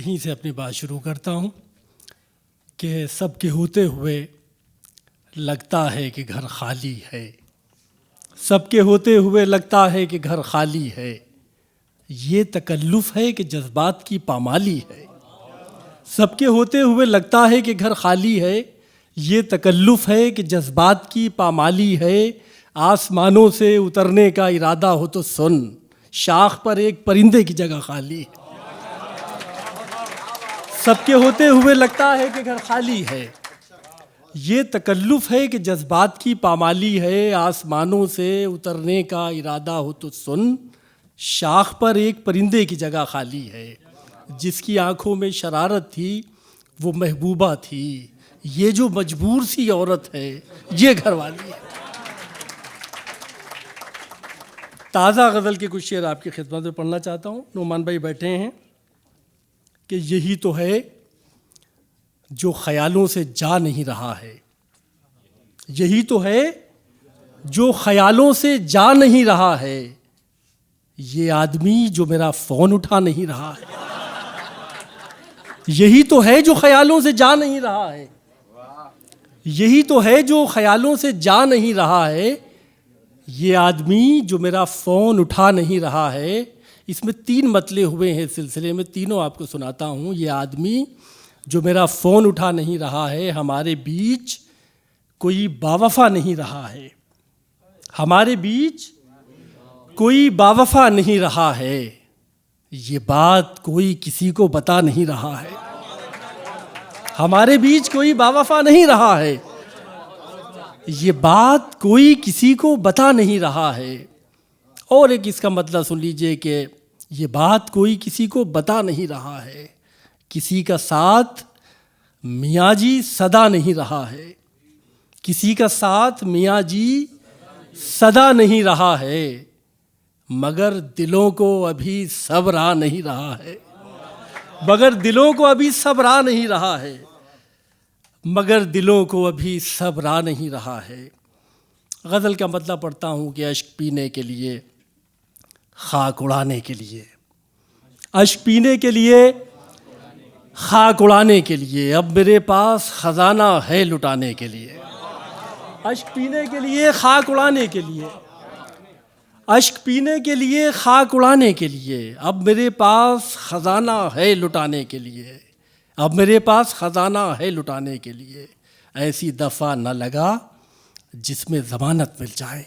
यहीं से अपनी बात शुरू करता हूँ कि सबके होते हुए लगता है कि घर खाली है। सबके होते हुए लगता है कि घर खाली है। ये तकल्लुफ़ है कि जज्बात की पामाली है। सबके होते हुए लगता है कि घर खाली है। ये तकल्लुफ़ है कि जज्बात की पामाली है। आसमानों से उतरने का इरादा हो तो सुन, शाख पर एक परिंदे की जगह खाली है। सबके होते हुए लगता है कि घर खाली है। ये तकल्लुफ़ है कि जज्बात की पामाली है। आसमानों से उतरने का इरादा हो तो सुन, शाख पर एक परिंदे की जगह खाली है। जिसकी आंखों में शरारत थी वो महबूबा थी। ये जो मजबूर सी औरत है ये घरवाली है। ताज़ा गज़ल के कुछ शेर आपकी खिदमत में पढ़ना चाहता हूँ। नोमान भाई बैठे हैं कि यही तो है जो ख्यालों से जा नहीं रहा है। यही तो है जो ख्यालों से जा नहीं रहा है। ये आदमी जो मेरा फ़ोन उठा नहीं रहा है। यही तो है जो ख्यालों से जा नहीं रहा है। यही तो है जो ख्यालों से जा नहीं रहा है। ये आदमी जो मेरा फ़ोन उठा नहीं रहा है। इसमें 3 मतले हुए हैं सिलसिले में, तीनों आपको सुनाता हूँ। ये आदमी जो मेरा फ़ोन उठा नहीं रहा है। हमारे बीच कोई बावफ़ा नहीं रहा है। हमारे बीच कोई बावफ़ा नहीं रहा है। ये बात कोई किसी को बता नहीं रहा है। हमारे बीच कोई बावफ़ा नहीं रहा है। ये बात कोई किसी को बता नहीं रहा है। और एक इसका मतलब सुन लीजिए कि ये बात कोई किसी को बता नहीं रहा है। किसी का साथ मियाँ जी सदा नहीं रहा है। किसी का साथ मियाँ जी सदा नहीं रहा है। मगर दिलों को अभी सब्र आ नहीं रहा है। मगर दिलों को अभी सब्र आ नहीं रहा है। मगर दिलों को अभी सब्र आ नहीं रहा है। गज़ल का मतलब पढ़ता हूँ कि अश्क पीने के लिए, खाक उड़ाने के लिए, अश्क पीने के लिए, खाक उड़ाने के लिए, अब मेरे पास ख़जाना है लुटाने के लिए। अश्क पीने के लिए, खाक उड़ाने के लिए, अश्क पीने के लिए, खाक उड़ाने के लिए, अब मेरे पास ख़जाना है लुटाने के लिए। अब मेरे पास ख़जाना है लुटाने के लिए। ऐसी दफ़ा न लगा जिसमें ज़मानत मिल जाए।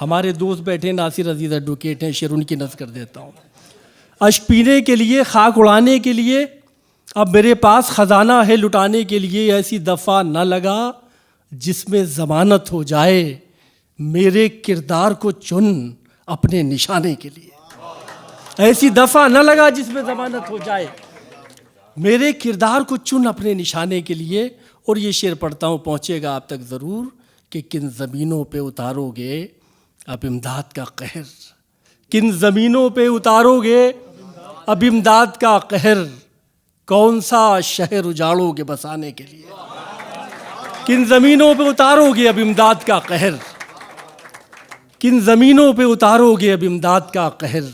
हमारे दोस्त बैठे, नासिर अजीज़ एडवोकेट हैं, शेर उनकी नज़र कर देता हूँ। अश्क पीने के लिए, खाक उड़ाने के लिए, अब मेरे पास ख़जाना है लुटाने के लिए। ऐसी दफ़ा न लगा जिसमें ज़मानत हो जाए। मेरे किरदार को चुन अपने निशाने के लिए। ऐसी दफ़ा न लगा जिसमें ज़मानत हो जाए। मेरे किरदार को चुन अपने निशाने के लिए। और ये शेर पढ़ता हूँ, पहुँचेगा आप तक ज़रूर कि किन ज़मीनों पे उतारोगे अब इमदाद का कहर। किन ज़मीनों पे उतारोगे अब इमदाद का कहर। कौन सा शहर उजाड़ोगे बसाने के लिए। किन ज़मीनों पे उतारोगे अब इमदाद का कहर। किन ज़मीनों पे उतारोगे अब इमदाद का कहर।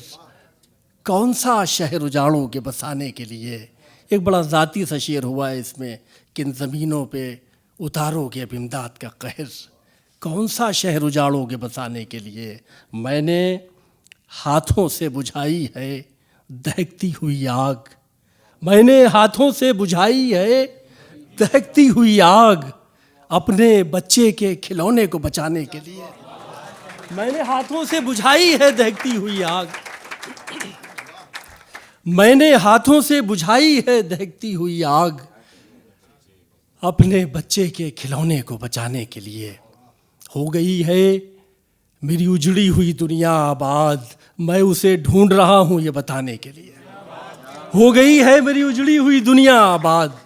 कौन सा शहर उजाड़ोगे बसाने के लिए। एक बड़ा ज़ाती सा शेर हुआ है इसमें, किन ज़मीनों पे उतारोगे अब इमदाद का कहर। कौन सा शहर उजाड़ोगे बसाने के लिए। मैंने हाथों से बुझाई है दहकती हुई आग। मैंने हाथों से बुझाई है दहकती हुई आग। अपने बच्चे के खिलौने को बचाने के लिए। मैंने हाथों से बुझाई है दहकती हुई आग। मैंने हाथों से बुझाई है दहकती हुई आग। अपने बच्चे के खिलौने को बचाने के लिए। हो गई है मेरी उजड़ी हुई दुनिया आबाद। मैं उसे ढूंढ रहा हूँ ये बताने के लिए। हो गई है मेरी उजड़ी हुई दुनिया आबाद।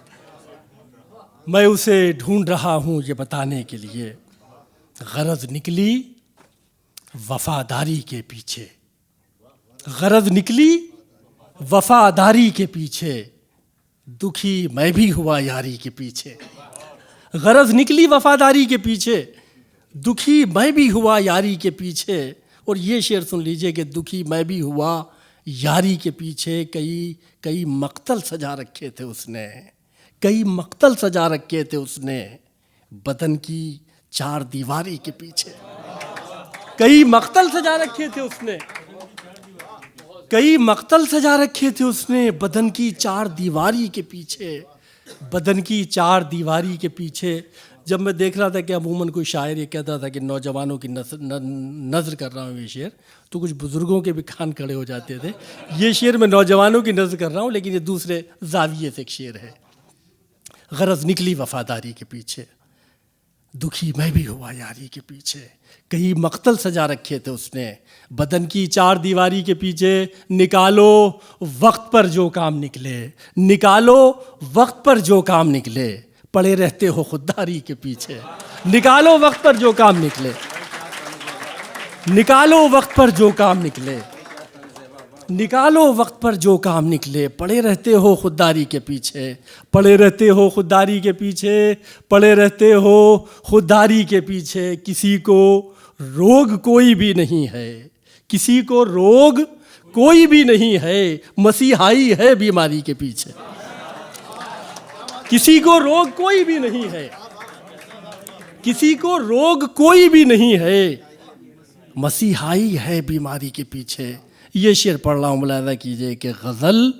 मैं उसे ढूंढ रहा हूँ ये बताने के लिए। गरज निकली वफादारी के पीछे। गरज निकली वफादारी के पीछे। दुखी मैं भी हुआ यारी के पीछे। गरज निकली वफादारी के पीछे। दुखी मैं भी हुआ यारी के पीछे। और ये शेर सुन लीजिए कि दुखी मैं भी हुआ यारी के पीछे कई मक्तल सजा रखे थे उसने, कई मक्तल सजा रखे थे उसने बदन की चार दीवारी के पीछे। कई मक्तल सजा रखे थे उसने, कई मक्तल सजा रखे थे उसने बदन की चार दीवारी के पीछे, बदन की चार दीवारी के पीछे। जब मैं देख रहा था कि अमूमन कोई शायर ये कहता था कि नौजवानों की नज़र कर रहा हूँ ये शेर, तो कुछ बुज़ुर्गों के भी कान खड़े हो जाते थे। ये शेर मैं नौजवानों की नज़र कर रहा हूँ, लेकिन ये दूसरे जाविये से एक शेर है। गरज निकली वफादारी के पीछे, दुखी मैं भी हुआ यारी के पीछे। कई मक्तल सजा रखे थे उसने बदन की चार दीवारी के पीछे। निकालो वक्त पर जो काम निकले, निकालो वक्त पर जो काम निकले, पड़े रहते हो खुददारी के पीछे। निकालो वक्त पर जो काम निकले, निकालो वक्त पर जो काम निकले, निकालो वक्त पर जो काम निकले, पड़े रहते हो खुददारी के पीछे, पड़े रहते हो खुददारी के पीछे, पड़े रहते हो खुददारी के पीछे। किसी को रोग कोई भी नहीं है, किसी को रोग कोई भी नहीं है, मसीहाई है बीमारी के पीछे। किसी को रोग कोई भी नहीं है, किसी को रोग कोई भी नहीं है, मसीहाई है बीमारी के पीछे। ये शेर पढ़ रहा हूँ, मुलाहिजा कीजिए कि गज़ल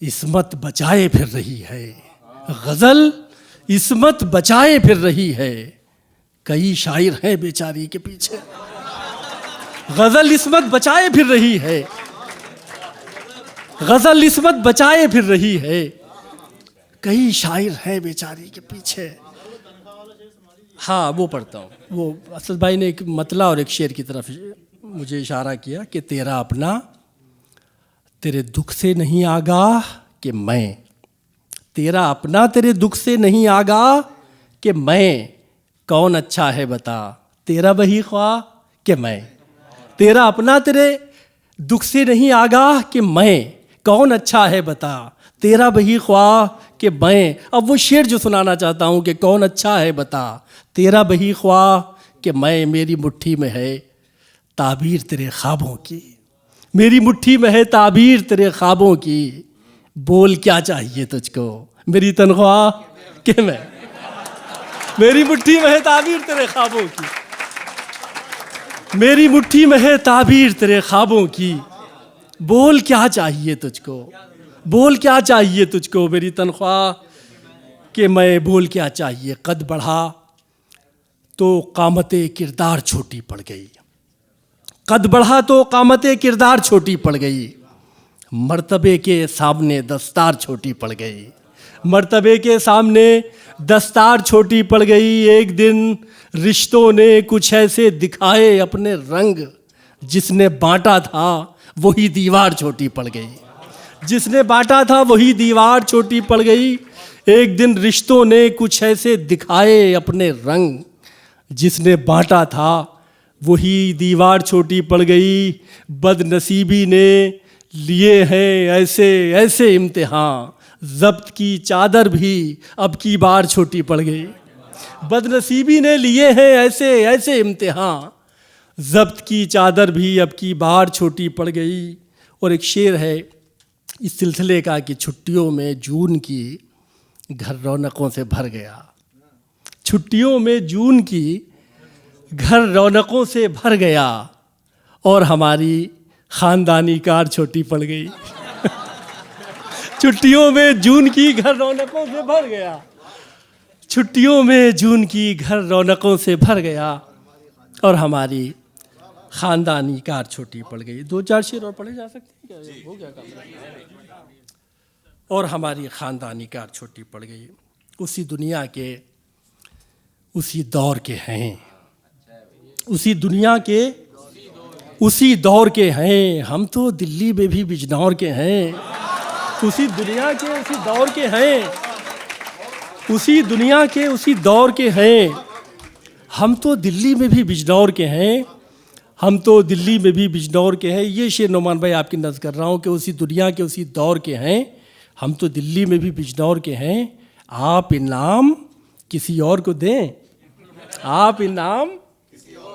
इस्मत बचाए फिर रही है, गज़ल इस्मत बचाए फिर रही है, कई शायर हैं बेचारी के पीछे। गज़ल इस्मत बचाए फिर रही है, गज़ल इस्मत बचाए फिर रही है, कई शायर हैं बेचारी के पीछे। हाँ, वो पढ़ता हूँ। वो असद भाई ने एक मतला और एक शेर की तरफ मुझे इशारा किया कि तेरा अपना तेरे दुख से नहीं आगाह कि मैं, तेरा अपना तेरे दुख से नहीं आगाह कि मैं, कौन अच्छा है बता तेरा वही ख्वाह कि मैं। तेरा अपना तेरे दुख से नहीं आगाह कि मैं, कौन अच्छा है बता तेरा वही ख्वाह कि मैं। अब वो शेर जो सुनाना चाहता हूँ कि कौन अच्छा है बता तेरा वही ख्वाह कि मैं, मेरी मुट्ठी में है ताबीर तेरे ख्वाबों की, मेरी मुट्ठी में है ताबीर तेरे ख्वाबों की, बोल क्या चाहिए तुझको मेरी तनख्वाह कि मैं, मेरी मुट्ठी में है ताबीर तेरे ख्वाबों की, मेरी मुट्ठी में है ताबीर तेरे ख्वाबों की, बोल क्या चाहिए तुझको, बोल क्या चाहिए तुझको मेरी तनख्वाह कि मैं, बोल क्या चाहिए। कद बढ़ा तो कामते किरदार छोटी पड़ गई, कद बढ़ा तो कामते किरदार छोटी पड़ गई, मर्तबे के सामने दस्तार छोटी पड़ गई, मर्तबे के सामने दस्तार छोटी पड़ गई। एक दिन रिश्तों ने कुछ ऐसे दिखाए अपने रंग, जिसने बांटा था वही दीवार छोटी पड़ गई, जिसने बांटा था वही दीवार छोटी पड़ गई। एक दिन रिश्तों ने कुछ ऐसे दिखाए अपने रंग, जिसने बांटा था वही दीवार छोटी पड़ गई। बदनसीबी ने लिए हैं ऐसे ऐसे इम्तिहान, ज़ब्त की चादर भी अब की बार छोटी पड़ गई। बदनसीबी ने लिए हैं ऐसे ऐसे इम्तिहान, ज़ब्त की चादर भी अब की बार छोटी पड़ गई। और एक शेर है इस सिलसिले का कि छुट्टियों में जून की घर रौनकों से भर गया, छुट्टियों में जून की घर रौनकों से भर गया, और हमारी ख़ानदानी कार छोटी पड़ गई। छुट्टियों में जून की घर रौनकों से भर गया, छुट्टियों में जून की घर रौनकों से भर गया, और हमारी ख़ानदानी कार छोटी पड़ गई। दो चार शेर और पढ़े जा सकते हैं क्या? हो गया काम। और हमारी ख़ानदानी कार छोटी पड़ गई। उसी दुनिया के उसी दौर के हैं, उसी दुनिया के उसी दौर के हैं, हम तो दिल्ली में भी बिजनौर के हैं। उसी दुनिया के उसी दौर के हैं, उसी दुनिया के उसी दौर के हैं, हम तो दिल्ली में भी बिजनौर के हैं, हम तो दिल्ली में भी बिजनौर के हैं। ये शेर नोमान भाई आपकी नज़र कर रहा हूँ कि उसी दुनिया के उसी दौर के हैं, हम तो दिल्ली में भी बिजनौर के हैं। आप इनाम किसी और को दें, आप इनाम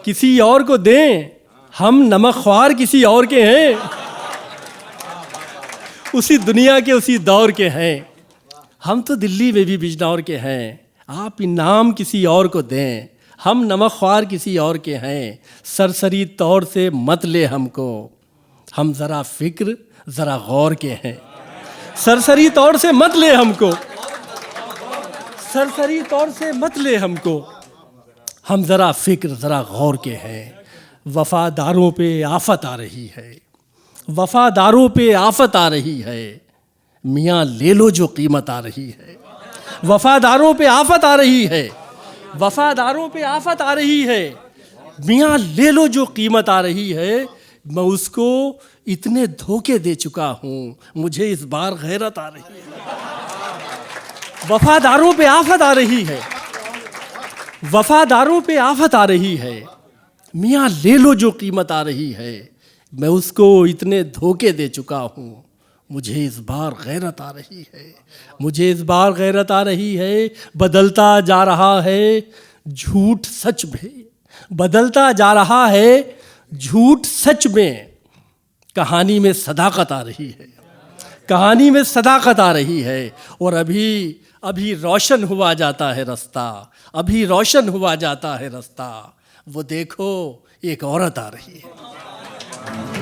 किसी और को दें, हम नमक ख्वार किसी और के हैं। उसी दुनिया के, उसी दौर के हैं। हम तो दिल्ली में भी बिजनौर के हैं, आप इनाम किसी और को दें, हम नमकख्वार किसी और के हैं। सरसरी तौर से मत ले हमको, हम ज़रा फिक्र ज़रा गौर के हैं। सरसरी तौर से मत ले हमको, सरसरी तौर से मत ले हमको, हम ज़रा फिक्र ज़रा गौर के हैं। वफ़ादारों पे आफत आ रही है, वफ़ादारों पे आफत आ रही है, मियाँ ले लो जो कीमत आ रही है। वफ़ादारों पे आफत आ रही है, वफ़ादारों पे आफत आ रही है, मियाँ ले लो जो कीमत आ रही है। मैं उसको इतने धोखे दे चुका हूँ, मुझे इस बार गैरत आ रही है। वफ़ादारों पे आफत आ रही है, वफ़ादारों पे आफत आ रही है, मियाँ ले लो जो कीमत आ रही है। मैं उसको इतने धोखे दे चुका हूँ, मुझे इस बार गैरत आ रही है, मुझे इस बार गैरत आ रही है। बदलता जा रहा है झूठ सच में, बदलता जा रहा है झूठ सच में। कहानी में सदाकत आ रही है, कहानी में सदाकत आ रही है। और अभी अभी रोशन हुआ जाता है रास्ता, अभी रोशन हुआ जाता है रास्ता। वो देखो एक औरत आ रही है।